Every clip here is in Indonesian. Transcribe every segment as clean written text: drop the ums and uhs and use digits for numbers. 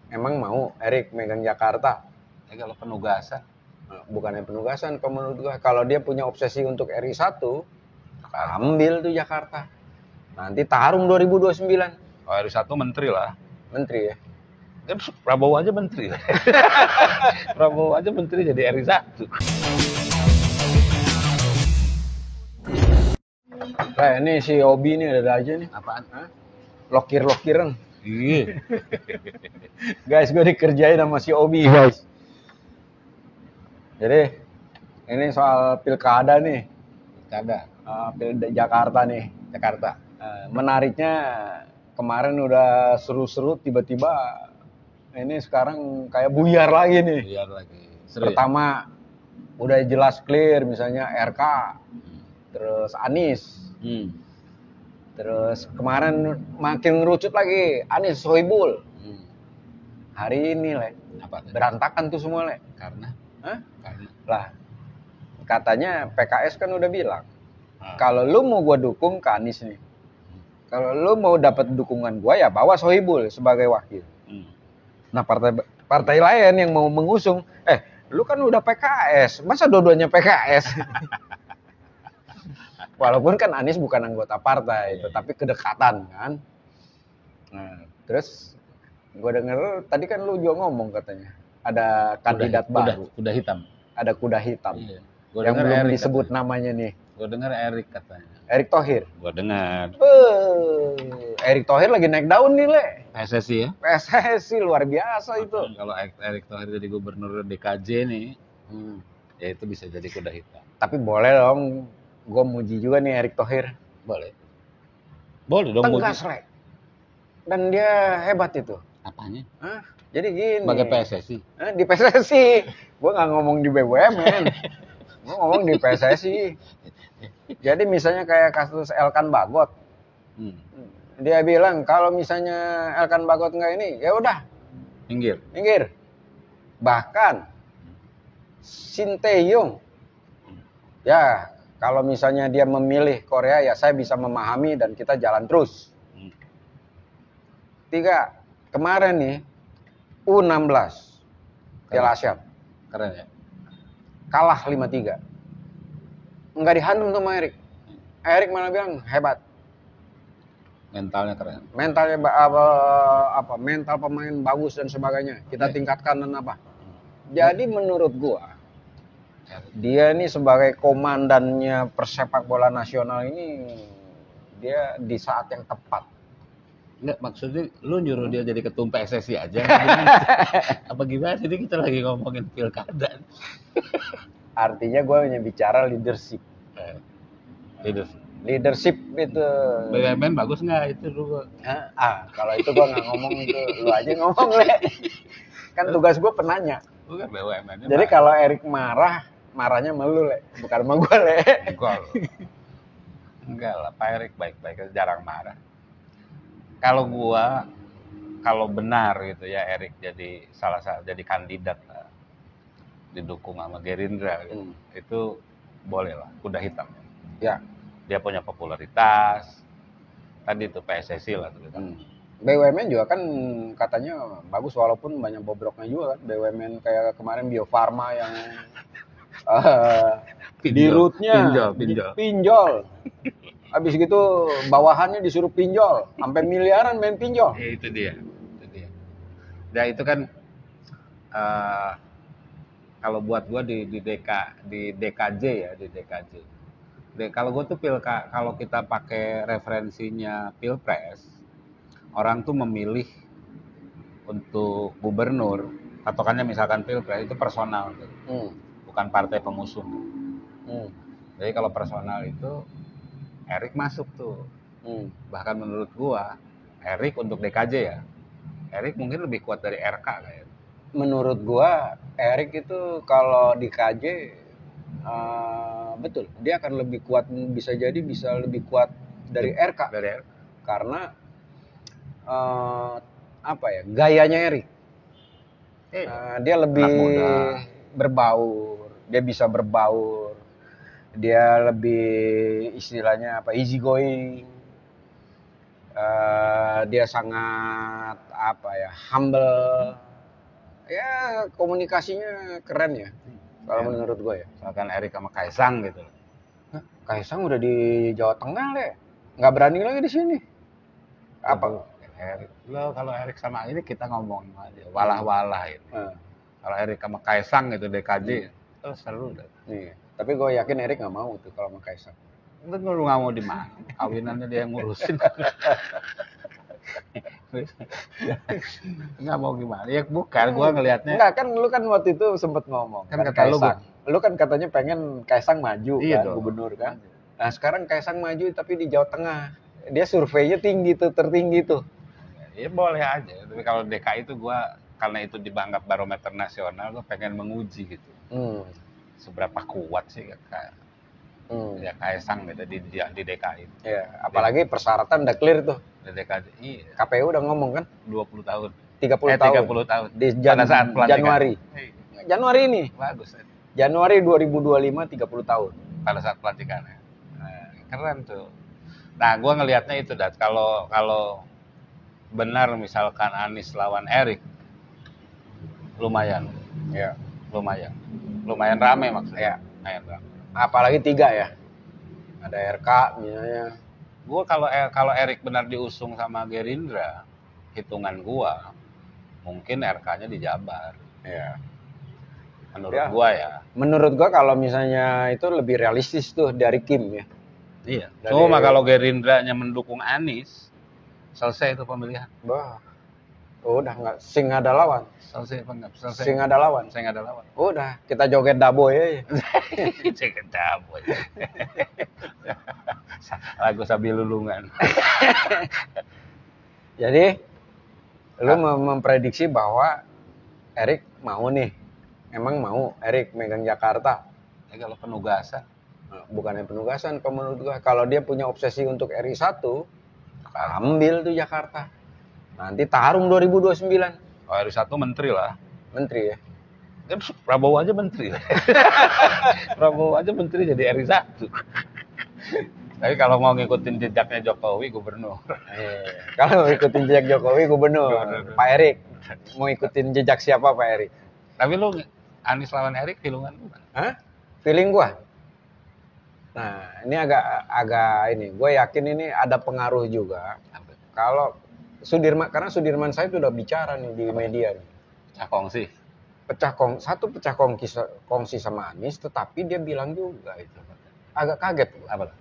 Emang mau Erik megang Jakarta? Ya kalau penugasan. Bukannya penugasan, kalau menurut gua kalau dia punya obsesi untuk RI1, ambil tuh Jakarta. Nanti tarung 2029. Oh, RI1 menteri lah. Menteri ya. Kan Prabowo aja menteri. Prabowo aja menteri jadi RI1. Ini si Obi nih ada aja nih. Apaan? Lokir-lokiran. Iya. Guys, gue dikerjain sama si Obi, guys. Jadi, ini soal pilkada nih. Pilkada. Pilkada Jakarta nih. Jakarta. Menariknya kemarin udah seru-seru, tiba-tiba ini sekarang kayak buyar lagi nih. Buyar lagi. Seru Pertama, udah jelas clear misalnya RK, terus Anies. Terus kemarin makin ngerucut lagi Anies Sohibul. Hari ini Apa? Berantakan tuh semua Karena? Karena lah katanya PKS kan udah bilang kalau lu mau gua dukung ke Anies nih, kalau lu mau dapat dukungan gua ya bawa Sohibul sebagai wakil. Nah partai lain yang mau mengusung, lu kan udah PKS, masa dua-duanya PKS? Walaupun kan Anies bukan anggota partai, tetapi kedekatan kan. Nah, terus gue denger tadi kan lu juga ngomong katanya ada kandidat baru. Kuda hitam. Ada kuda hitam. Iya. Yang belum Erik disebut katanya. Namanya nih. Gue dengar Erik katanya. Erick Thohir. Gue dengar. Erick Thohir lagi naik daun nih, PSSI ya? PSSI luar biasa itu. Kalau Erick Thohir jadi gubernur DKJ nih, ya itu bisa jadi kuda hitam. Tapi boleh dong. Gue muji juga nih Erick Thohir. Boleh dong. Tegas, Dan dia hebat itu. Apanya? Jadi gini. Sebagai PSSI? Di PSSI. Gue gak ngomong di BUMN. Gue ngomong di PSSI. Jadi misalnya kayak kasus Elkan Bagot. Dia bilang kalau misalnya Elkan Bagot nggak ini, ya udah. Minggir. Bahkan Sinteyong. Ya, kalau misalnya dia memilih Korea, ya saya bisa memahami dan kita jalan terus. 3, kemarin nih, U16, Piala Asia. Keren ya? Kalah 5-3. Nggak dihantam sama Erik. Erik malah bilang, hebat. Mentalnya keren. Mentalnya mental pemain bagus dan sebagainya. Kita tingkatkan dan apa. Jadi menurut gua, dia ini sebagai komandannya persepak bola nasional ini, dia di saat yang tepat. Enggak, maksudnya lu nyuruh dia jadi ketum PSSI aja. Apa gimana? Jadi kita lagi ngomongin pilkada. Artinya gue hanya bicara leadership. Leadership itu. BUMN bagus nggak itu lu? Kalau itu gue nggak ngomong itu, lu aja ngomong Kan tugas gue penanya. Bukan BUMN. Jadi kalau Erik marahnya sama lu bukan sama gue Enggak lah, Pak Erik baik-baik, jarang marah. Kalau benar gitu ya Erik jadi jadi kandidat didukung sama Gerindra gitu, itu boleh lah, kuda hitam ya. Dia punya popularitas tadi itu PSSI lah tuh. BUMN juga kan katanya bagus walaupun banyak bobroknya juga kan. BUMN kayak kemarin Bio Farma yang dirutnya pinjol. Habis gitu bawahannya disuruh pinjol, sampai miliaran main pinjol. Ya, itu dia. Nah itu kan kalau buat gua di DKJ ya, di DKJ. Kalau gua tuh kalau kita pakai referensinya Pilpres, orang tuh memilih untuk gubernur, patokannya misalkan Pilpres itu personal tuh. Bukan partai pengusung. Jadi kalau personal itu Erik masuk tuh. Bahkan menurut gua Erik untuk DKJ ya, Erik mungkin lebih kuat dari RK kayaknya. Menurut gua Erik itu kalau di KJ betul, dia akan lebih kuat, bisa lebih kuat dari RK. Karena gayanya Erik. Dia lebih berbaur, dia bisa berbaur. Dia lebih istilahnya easy going. Dia sangat apa ya, humble. Ya komunikasinya keren ya. Kalau menurut gue ya. Misalkan Erik sama Kaisang gitu. Hah, Kaisang udah di Jawa Tengah le, nggak berani lagi di sini. Apa? Erik, lo kalau Erik sama ini kita ngomong aja, walah-walah gitu. Kalau Erik sama Kaisang gitu DKJ, itu seru deh. Iya. Tapi gue yakin Erik nggak mau tuh kalau sama Kaisang. Itu lu nggak mau di mana? Kawinannya dia yang ngurusin. Nggak mau gimana? Ya bukan, gua ngelihatnya. Enggak kan, lu kan waktu itu sempet ngomong Kan kata Kaisang. Lu kan katanya pengen Kaisang maju Iya kan, dong. gubernur kan. Nah sekarang Kaisang maju tapi di Jawa Tengah. Dia surveinya tinggi tuh, tertinggi tuh. Ya boleh aja. Tapi kalau DKI itu gua karena itu dianggap barometer nasional, gua pengen menguji gitu. Seberapa kuat sih kayak ya Kaisang gitu di DKI. Ya, apalagi persyaratan udah clear tuh. Di DKI. Iya. KPU udah ngomong kan? 20 tahun. 30 tahun. 30 tahun. Di Pada saat pelantikan. Januari. Januari ini. Bagus. Januari 2025 30 tahun. Pada saat pelantikannya. Nah, keren tuh. Nah, gua ngelihatnya itu kalau benar misalkan Anies lawan Erik, lumayan. Ya. Lumayan rame maksudnya. Ya. Lumayan rame. Apalagi 3 ya. Ada RK misalnya. Gua kalau Erik benar diusung sama Gerindra, hitungan gua mungkin RK-nya di Jabar. Ya. Menurut gua ya. Menurut gua kalau misalnya itu lebih realistis tuh dari Kim ya. Iya. Cuma kalau Gerindra-nya mendukung Anies, selesai itu pemilihan. Bah. Udah nggak sing ada lawan. Selesai apa enggak? Selesai. Sing ada lawan. Saya nggak ada lawan. Udah, kita joget daboy aja. Joget daboy. Lagu sambil lulungan. Jadi lu memprediksi bahwa Erik mau nih. Emang mau Erik megang Jakarta? Ya kalau penugasan. Bukannya penugasan, kalau menurut gua kalau dia punya obsesi untuk RI 1, ambil tuh Jakarta. Nanti tarung 2029. Oh, RI 1 menteri lah. Menteri ya. Kan Prabowo aja menteri. Prabowo aja menteri jadi RI 1. Tapi kalau mau ngikutin jejaknya Jokowi gubernur. Kalau mau ikutin jejak Jokowi gubernur. Pak Erik mau ikutin jejak siapa Pak Erik? Tapi lu Anies lawan Erik feelingan lu? Hah? Feeling gua. Nah, ini agak ini. Gue yakin ini ada pengaruh juga. Kalau karena Sudirman Said udah bicara nih di media nih. Pecah kongsi sama Anies, tetapi dia bilang juga itu. Agak kaget. Apa?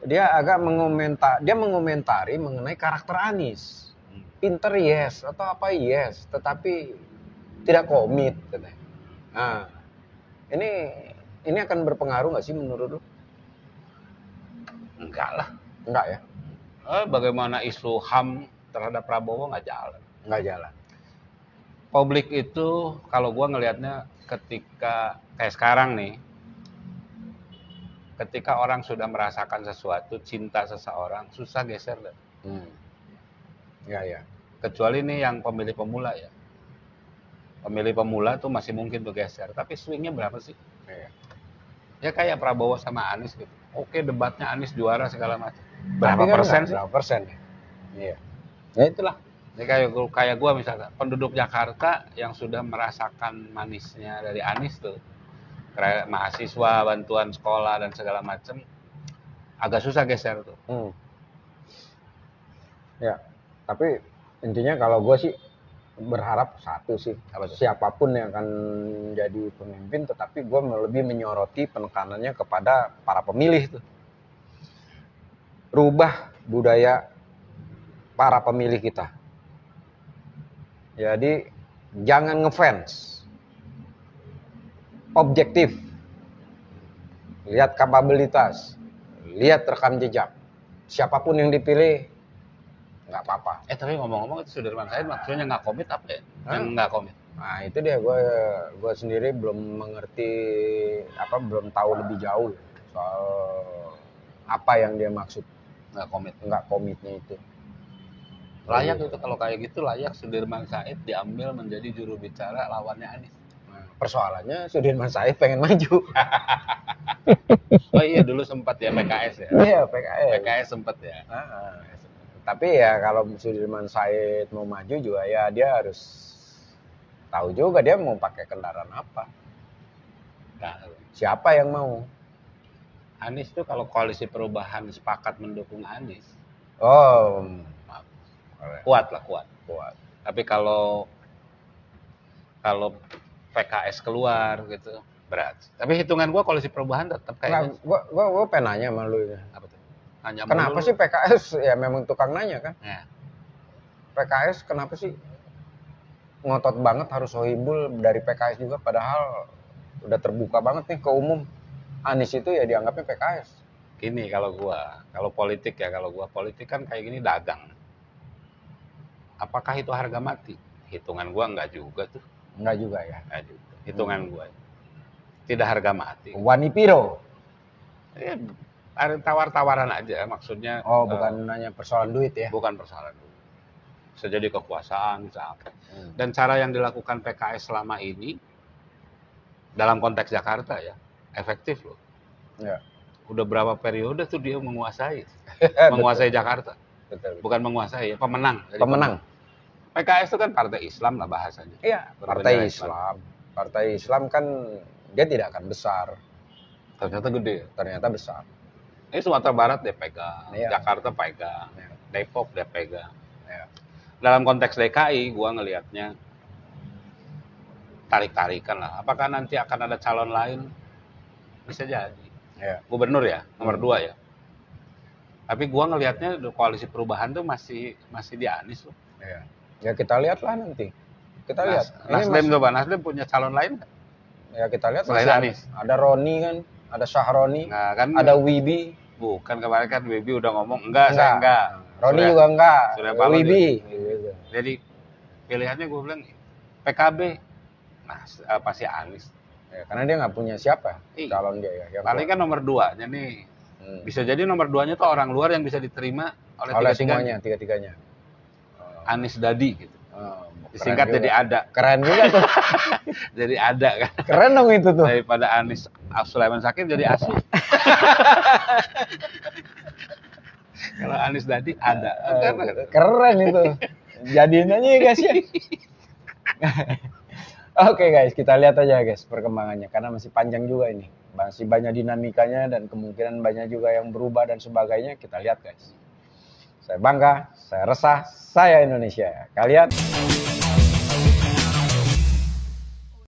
Dia mengomentari mengenai karakter Anies. Pinter yes atau apa yes, tetapi tidak komit katanya. Nah, ini akan berpengaruh nggak sih menurut lu? Enggak lah. Enggak ya? Bagaimana isu HAM terhadap Prabowo nggak jalan? Nggak jalan. Publik itu kalau gua ngelihatnya ketika kayak sekarang nih, ketika orang sudah merasakan sesuatu, cinta seseorang, susah geser deh. Ya. Kecuali nih yang pemilih pemula ya. Pemilih pemula tuh masih mungkin bergeser, tapi swingnya berapa sih? Ya kayak Prabowo sama Anies gitu. Oke, debatnya Anies juara segala macam. Berapa persen sih? Berapa persen? Iya. Ya itulah. Ini kayak gue misalnya, penduduk Jakarta yang sudah merasakan manisnya dari Anies tuh, kayak mahasiswa, bantuan sekolah dan segala macam, agak susah geser tuh. Ya, tapi intinya kalau gue sih berharap satu sih, siapapun yang akan jadi pemimpin, tetapi gue lebih menyoroti penekanannya kepada para pemilih tuh. Rubah budaya para pemilih kita. Jadi jangan ngefans, objektif, lihat kapabilitas, lihat rekam jejak. Siapapun yang dipilih nggak apa-apa. Tapi ngomong-ngomong itu Sudirman Said maksudnya nggak komit apa ya? Yang nggak komit. Nah itu dia, gue sendiri belum mengerti belum tahu lebih jauh soal apa yang dia maksud nggak komitnya itu. Layak itu kalau kayak gitu, layak Sudirman Said diambil menjadi juru bicara lawannya Anies. Nah, Persoalannya Sudirman Said pengen maju. Oh iya, dulu sempat ya PKS ya. Iya, PKS. PKS sempat ya. Tapi ya kalau Sudirman Said mau maju juga ya dia harus tahu juga dia mau pakai kendaraan apa. Nah, Siapa yang mau? Anies tuh kalau koalisi perubahan sepakat mendukung Anies, Oh, kuat lah, kuat. kuat. Tapi kalau PKS keluar gitu berat. Tapi hitungan gua koalisi perubahan tetap Nah, kayaknya. gua pengen nanya sama lu ya. Apa tuh? Nanya Kenapa mulu. sih PKS ya memang tukang nanya kan? Ya. PKS kenapa sih ngotot banget harus Sohibul dari PKS juga padahal udah terbuka banget nih ke umum. Anies itu ya dianggapnya PKS. Gini kalau politik ya, kalau gua politik kan kayak gini dagang. Apakah itu harga mati? Hitungan gua enggak juga tuh. Enggak juga ya. Enggak juga. Hitungan gua. Tidak harga mati. Wanipiro. Ya, ada tawar-tawaran aja maksudnya. Oh, bukan nanya persoalan duit ya. Bukan persoalan duit. Bisa jadi kekuasaan, bisa apa. Dan cara yang dilakukan PKS selama ini dalam konteks Jakarta ya, efektif loh. Ya. Udah berapa periode tuh dia menguasai Jakarta. Betul. Bukan menguasai ya, pemenang. Pemenang. PKS itu kan partai Islam lah bahasanya. Iya, partai Islam. Partai Islam kan dia tidak akan besar. Ternyata gede. Ternyata besar. Ini Sumatera Barat dia pegang, Iya. Jakarta pegang, Ya. Depok dia pegang. Ya. Dalam konteks DKI, gua ngelihatnya tarik-tarikan lah. Apakah nanti akan ada calon lain? Bisa jadi. Ya. Gubernur ya, nomor 2 ya. Tapi gua ngelihatnya koalisi perubahan tuh masih di Anies loh. Ya. Ya kita lihatlah nanti. Kita lihat. Nasdem coba, Nasdem punya calon lain nggak? Ya kita lihat Selain masih Anies. ada Roni kan, ada Syahroni, Nah, kan ada Wibi. bukan kemarin kan Wibi udah ngomong saya enggak. Roni juga enggak. Surya Paloh Wibi. juga. Jadi pilihannya gue bilang PKB. Nah, pasti Anies. Ya, karena dia nggak punya siapa Iya. calon dia ya. Yang Paling kan nomor 2-nya nih. Bisa jadi nomor 2-nya tuh orang luar yang bisa diterima oleh semuanya, tiga-tiganya. Anies Dadi gitu. Oh, Disingkat jadi ada. Keren juga tuh. Jadi ada kan. Keren dong itu tuh. Daripada Anies Sulaiman Sakir jadi Asu. Kalau Anies Dadi ada. Keren itu. Jadiin aja ya guys ya. Oke guys, kita lihat aja guys perkembangannya karena masih panjang juga ini. Masih banyak dinamikanya dan kemungkinan banyak juga yang berubah dan sebagainya. Kita lihat guys. Saya bangga, saya resah, saya Indonesia. Kalian